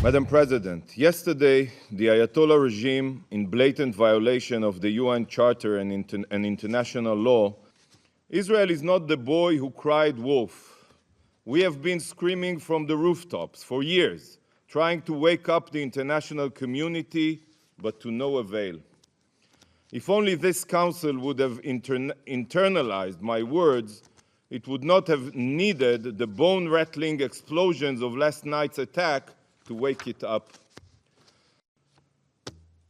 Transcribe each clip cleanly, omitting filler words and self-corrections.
Madam President, yesterday, the Ayatollah regime, in blatant violation of the UN Charter and international law, Israel is not the boy who cried wolf. We have been screaming from the rooftops for years, trying to wake up the international community, but to no avail. If only this Council would have internalized my words, it would not have needed the bone-rattling explosions of last night's attack to wake it up.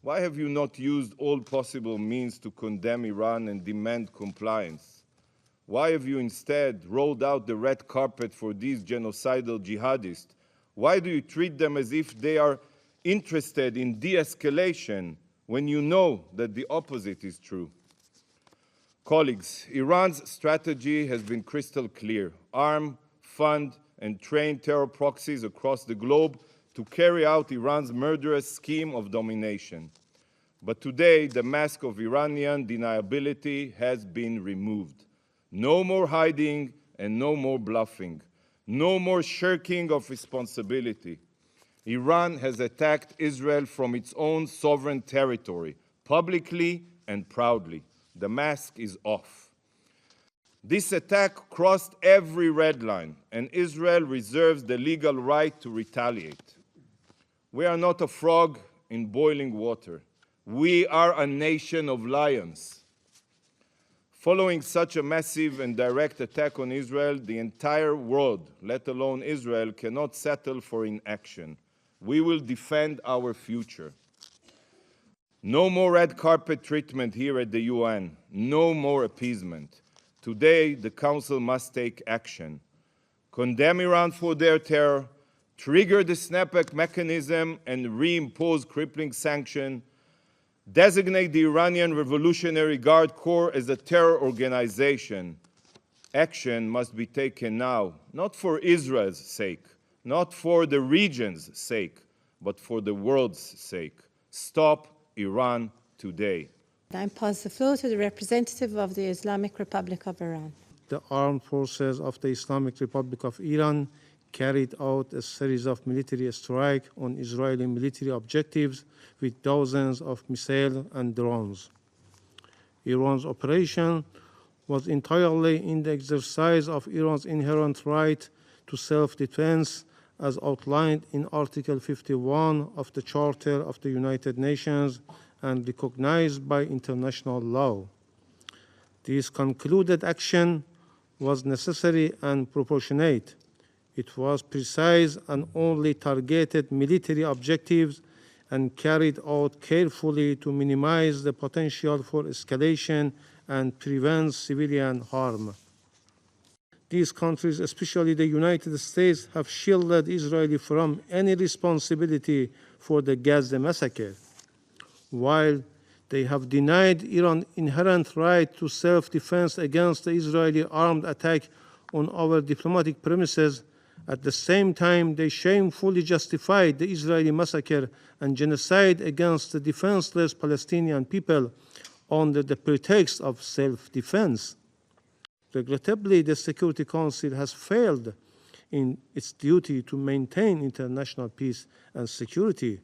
Why have you not used all possible means to condemn Iran and demand compliance? Why have you instead rolled out the red carpet for these genocidal jihadists? Why do you treat them as if they are interested in de-escalation when you know that the opposite is true? Colleagues, Iran's strategy has been crystal clear: arm, fund, and train terror proxies across the globe to carry out Iran's murderous scheme of domination. But today, the mask of Iranian deniability has been removed. No more hiding and no more bluffing. No more shirking of responsibility. Iran has attacked Israel from its own sovereign territory, publicly and proudly. The mask is off. This attack crossed every red line, and Israel reserves the legal right to retaliate. We are not a frog in boiling water. We are a nation of lions. Following such a massive and direct attack on Israel, the entire world, let alone Israel, cannot settle for inaction. We will defend our future. No more red carpet treatment here at the UN. No more appeasement. Today, the Council must take action. Condemn Iran for their terror, trigger the snapback mechanism and reimpose crippling sanction, designate the Iranian Revolutionary Guard Corps as a terror organization. Action must be taken now, not for Israel's sake, not for the region's sake, but for the world's sake. Stop Iran today. I pass the floor to the representative of the Islamic Republic of Iran. The armed forces of the Islamic Republic of Iran carried out a series of military strikes on Israeli military objectives with dozens of missiles and drones. Iran's operation was entirely in the exercise of Iran's inherent right to self-defense as outlined in Article 51 of the Charter of the United Nations and recognized by international law. This concluded action was necessary and proportionate. It was precise and only targeted military objectives and carried out carefully to minimize the potential for escalation and prevent civilian harm. These countries, especially the United States, have shielded Israel from any responsibility for the Gaza massacre, while they have denied Iran inherent right to self-defense against the Israeli armed attack on our diplomatic premises. At the same time, they shamefully justified the Israeli massacre and genocide against the defenseless Palestinian people under the pretext of self-defense. Regrettably, the Security Council has failed in its duty to maintain international peace and security.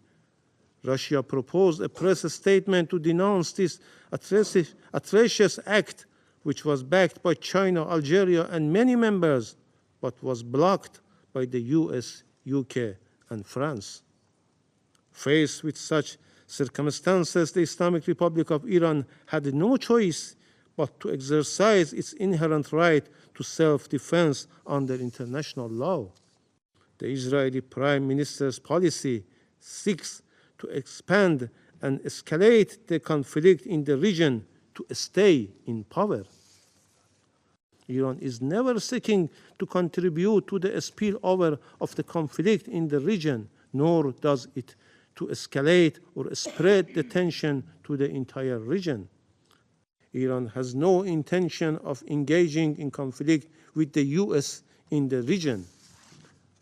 Russia proposed a press statement to denounce this atrocious act, which was backed by China, Algeria, and many members, but was blocked by the US, UK, and France. Faced with such circumstances, the Islamic Republic of Iran had no choice but to exercise its inherent right to self-defense under international law. The Israeli Prime Minister's policy seeks to expand and escalate the conflict in the region to stay in power. Iran is never seeking to contribute to the spillover of the conflict in the region, nor does it to escalate or spread the tension to the entire region. Iran has no intention of engaging in conflict with the US in the region.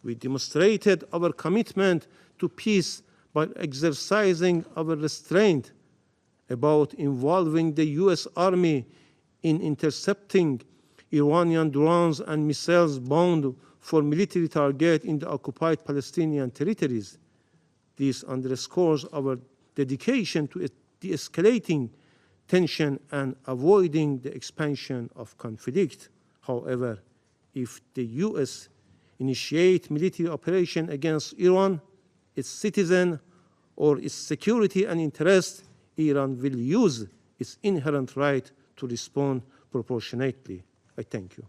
We demonstrated our commitment to peace by exercising our restraint about involving the US Army in intercepting Iranian drones and missiles bound for military targets in the occupied Palestinian territories. This underscores our dedication to de-escalating tension and avoiding the expansion of conflict. However, if the U.S. initiate military operation against Iran, its citizen, or its security and interest, Iran will use its inherent right to respond proportionately. I thank you.